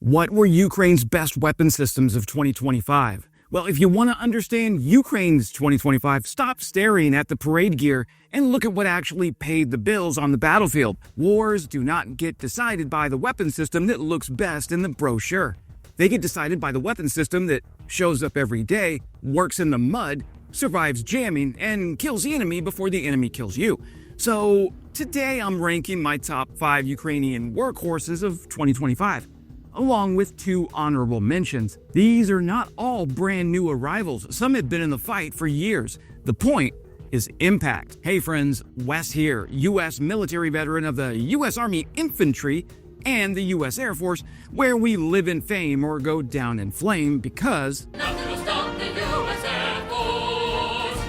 What were Ukraine's best weapon systems of 2025? Well, if you want to understand Ukraine's 2025, stop staring at the parade gear and look at what actually paid the bills on the battlefield. Wars do not get decided by the weapon system that looks best in the brochure. They get decided by the weapon system that shows up every day, works in the mud, survives jamming, and kills the enemy before the enemy kills you. So today I'm ranking my top 5 Ukrainian workhorses of 2025. Along with 2 honorable mentions. These are not all brand new arrivals. Some have been in the fight for years. The point is impact. Hey friends, Wes here, U.S. military veteran of the U.S. Army Infantry and the U.S. Air Force, where we live in fame or go down in flame because nothing will stop the U.S. Air Force.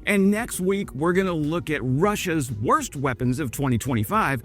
And next week, we're gonna look at Russia's worst weapons of 2025.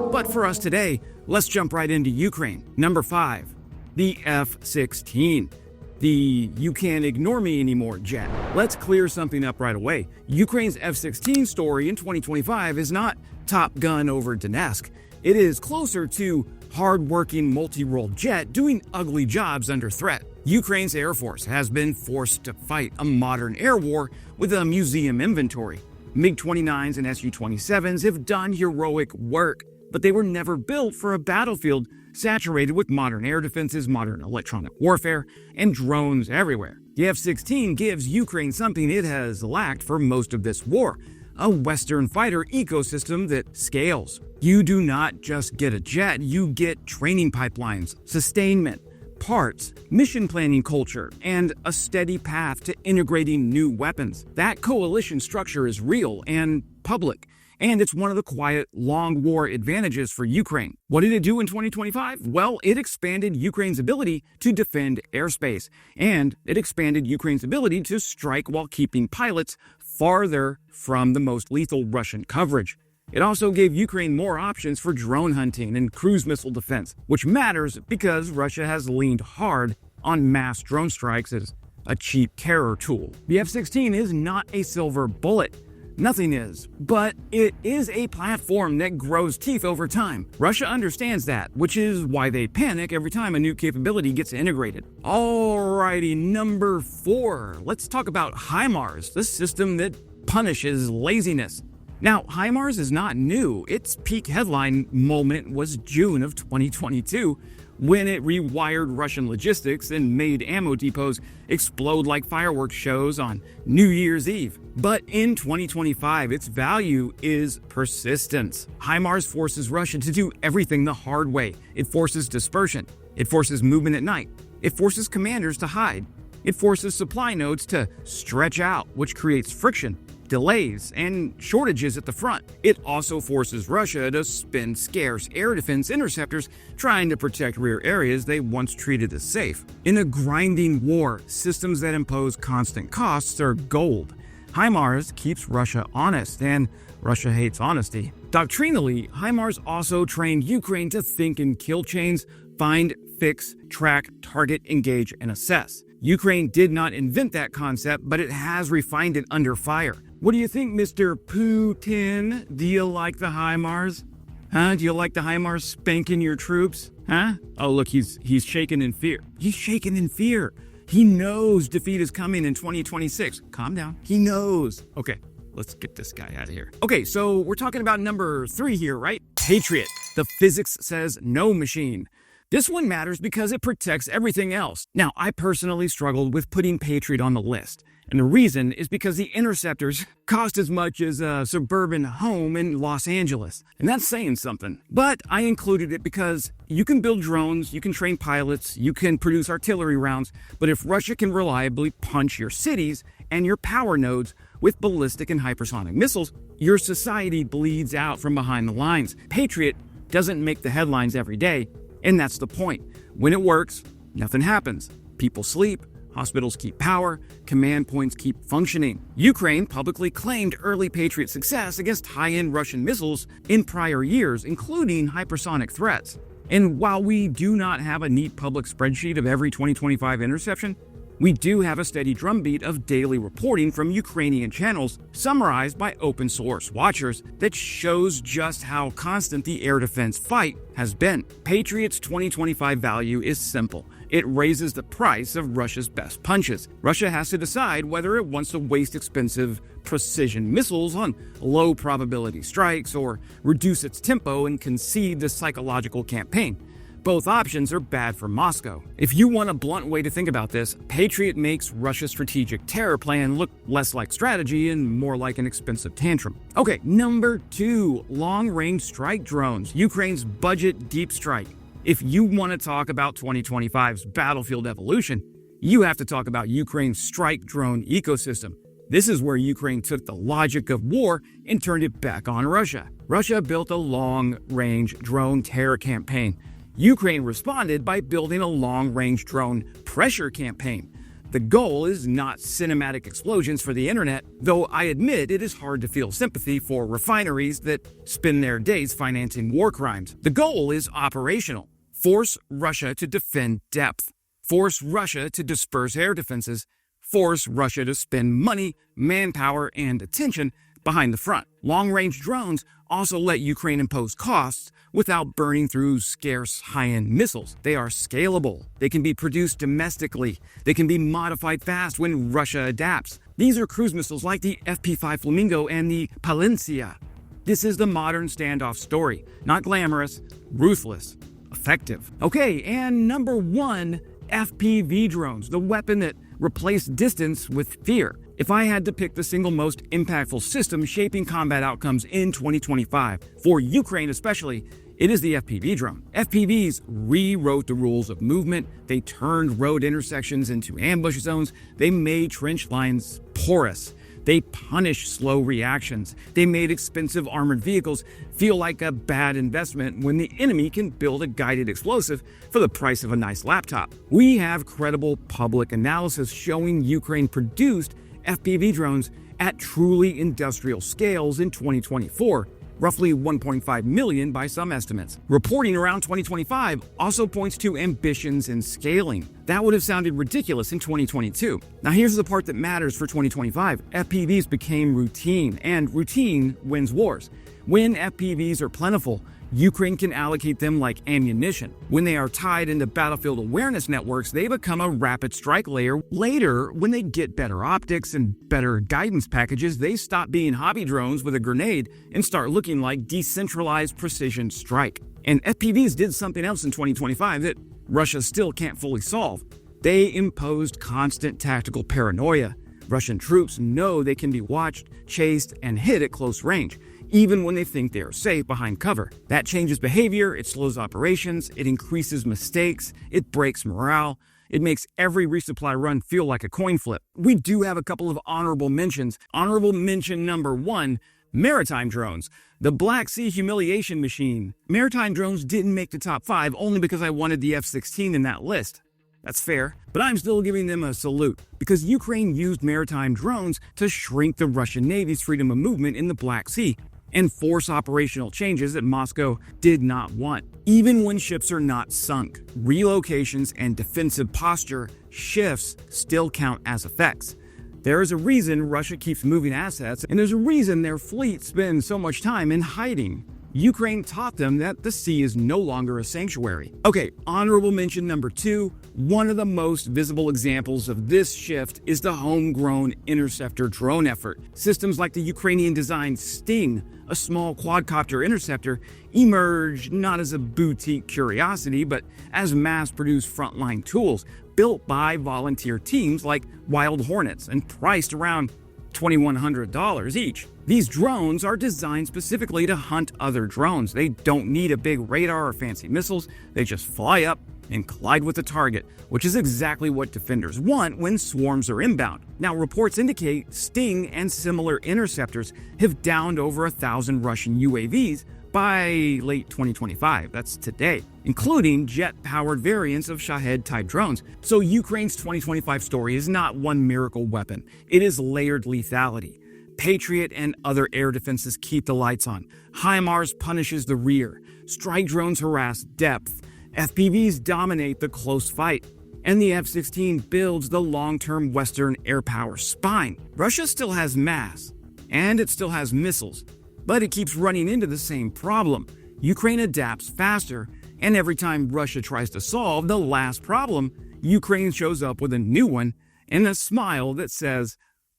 But for us today, let's jump right into Ukraine. Number 5, the F-16. The "you can't ignore me anymore" jet. Let's clear something up right away. Ukraine's F-16 story in 2025 is not Top Gun over Donetsk. It is closer to hard-working multi-role jet doing ugly jobs under threat. Ukraine's Air Force has been forced to fight a modern air war with a museum inventory. MiG-29s and Su-27s have done heroic work, but they were never built for a battlefield saturated with modern air defenses, modern electronic warfare, and drones everywhere. The F-16 gives Ukraine something it has lacked for most of this war: a Western fighter ecosystem that scales. You do not just get a jet, you get training pipelines, sustainment, parts, mission planning culture, and a steady path to integrating new weapons. That coalition structure is real and public. And it's one of the quiet, long war advantages for Ukraine. What did it do in 2025? Well, it expanded Ukraine's ability to defend airspace, and it expanded Ukraine's ability to strike while keeping pilots farther from the most lethal Russian coverage. It also gave Ukraine more options for drone hunting and cruise missile defense, which matters because Russia has leaned hard on mass drone strikes as a cheap terror tool. The F-16 is not a silver bullet. Nothing is, but it is a platform that grows teeth over time. Russia understands that, which is why they panic every time a new capability gets integrated. Alrighty, number 4. Let's talk about HIMARS, the system that punishes laziness. Now, HIMARS is not new. Its peak headline moment was June of 2022, when it rewired Russian logistics and made ammo depots explode like fireworks shows on New Year's Eve. But in 2025, its value is persistence. HIMARS forces Russia to do everything the hard way. It forces dispersion. It forces movement at night. It forces commanders to hide. It forces supply nodes to stretch out, which creates friction, delays, and shortages at the front. It also forces Russia to spend scarce air defense interceptors trying to protect rear areas they once treated as safe. In a grinding war, systems that impose constant costs are gold. HIMARS keeps Russia honest, and Russia hates honesty. Doctrinally, HIMARS also trained Ukraine to think in kill chains: find, fix, track, target, engage, and assess. Ukraine did not invent that concept, but it has refined it under fire. What do you think, Mr. Putin? Do you like the HIMARS? Huh? Do you like the HIMARS spanking your troops? Huh? Oh, look, he's shaking in fear. He's shaking in fear. He knows defeat is coming in 2026. Calm down. He knows. Okay, let's get this guy out of here. Okay, so we're talking about number 3 here, right? Patriot. The physics says no machine. This one matters because it protects everything else. Now, I personally struggled with putting Patriot on the list. And the reason is because the interceptors cost as much as a suburban home in Los Angeles. And that's saying something. But I included it because you can build drones, you can train pilots, you can produce artillery rounds, but if Russia can reliably punch your cities and your power nodes with ballistic and hypersonic missiles, your society bleeds out from behind the lines. Patriot doesn't make the headlines every day, and that's the point. When it works, nothing happens. People sleep. Hospitals keep power, command points keep functioning. Ukraine publicly claimed early Patriot success against high-end Russian missiles in prior years, including hypersonic threats. And while we do not have a neat public spreadsheet of every 2025 interception, We do have a steady drumbeat of daily reporting from Ukrainian channels, summarized by open source watchers, that shows just how constant the air defense fight has been. Patriot's 2025 value is simple. It raises the price of Russia's best punches. Russia has to decide whether it wants to waste expensive precision missiles on low-probability strikes or reduce its tempo and concede the psychological campaign. Both options are bad for Moscow. If you want a blunt way to think about this, Patriot makes Russia's strategic terror plan look less like strategy and more like an expensive tantrum. Okay, number 2, long-range strike drones, Ukraine's budget deep strike. If you want to talk about 2025's battlefield evolution, you have to talk about Ukraine's strike drone ecosystem. This is where Ukraine took the logic of war and turned it back on Russia. Russia built a long-range drone terror campaign. Ukraine responded by building a long-range drone pressure campaign. The goal is not cinematic explosions for the internet, though I admit it is hard to feel sympathy for refineries that spend their days financing war crimes. The goal is operational. Force Russia to defend depth. Force Russia to disperse air defenses. Force Russia to spend money, manpower, and attention behind the front. Long-range drones also let Ukraine impose costs without burning through scarce high-end missiles. They are scalable. They can be produced domestically. They can be modified fast when Russia adapts. These are cruise missiles like the FP5 Flamingo and the Palencia. This is the modern standoff story. Not glamorous, ruthless, effective. Okay, and number 1, FPV drones, the weapon that replaced distance with fear. If I had to pick the single most impactful system shaping combat outcomes in 2025, for Ukraine especially, it is the FPV drone. FPVs rewrote the rules of movement. They turned road intersections into ambush zones. They made trench lines porous. They punished slow reactions. They made expensive armored vehicles feel like a bad investment when the enemy can build a guided explosive for the price of a nice laptop. We have credible public analysis showing Ukraine produced FPV drones at truly industrial scales in 2024, roughly 1.5 million by some estimates. Reporting around 2025 also points to ambitions in scaling. That would have sounded ridiculous in 2022. Now here's the part that matters for 2025. FPVs became routine, and routine wins wars. When FPVs are plentiful, Ukraine can allocate them like ammunition. When they are tied into battlefield awareness networks, they become a rapid strike layer. Later, when they get better optics and better guidance packages, they stop being hobby drones with a grenade and start looking like decentralized precision strike. And FPVs did something else in 2025 that Russia still can't fully solve. They imposed constant tactical paranoia. Russian troops know they can be watched, chased, and hit at close range, even when they think they are safe behind cover. That changes behavior, it slows operations, it increases mistakes, it breaks morale, it makes every resupply run feel like a coin flip. We do have a couple of honorable mentions. Honorable mention number 1, maritime drones. The Black Sea humiliation machine. Maritime drones didn't make the top 5 only because I wanted the F-16 in that list. That's fair, but I'm still giving them a salute because Ukraine used maritime drones to shrink the Russian Navy's freedom of movement in the Black Sea and force operational changes that Moscow did not want. Even when ships are not sunk, relocations and defensive posture shifts still count as effects. There is a reason Russia keeps moving assets, and there's a reason their fleet spends so much time in hiding. Ukraine taught them that the sea is no longer a sanctuary. Okay, honorable mention number 2. One of the most visible examples of this shift is the homegrown interceptor drone effort. Systems like the Ukrainian-designed Sting, a small quadcopter interceptor, emerged not as a boutique curiosity, but as mass-produced frontline tools built by volunteer teams like Wild Hornets and priced around $2,100 each. These drones are designed specifically to hunt other drones. They don't need a big radar or fancy missiles. They just fly up and collide with the target, which is exactly what defenders want when swarms are inbound. Now, reports indicate Sting and similar interceptors have downed over 1,000 Russian UAVs by late 2025, that's today, including jet-powered variants of Shahed-type drones. So Ukraine's 2025 story is not one miracle weapon. It is layered lethality. Patriot and other air defenses keep the lights on. HIMARS punishes the rear. Strike drones harass depth. FPVs dominate the close fight. and the F-16 builds the long-term Western air power spine. Russia still has mass, and it still has missiles, but it keeps running into the same problem. Ukraine adapts faster, and every time Russia tries to solve the last problem, Ukraine shows up with a new one and a smile that says,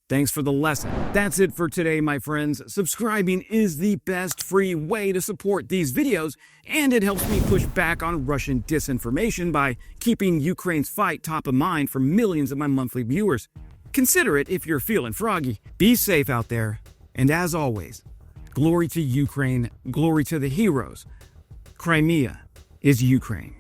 "Thanks for the lesson." That's it for today, my friends. Subscribing is the best free way to support these videos, and it helps me push back on Russian disinformation by keeping Ukraine's fight top of mind for millions of my monthly viewers. Consider it if you're feeling froggy. Be safe out there, and as always, glory to Ukraine, glory to the heroes. Crimea is Ukraine.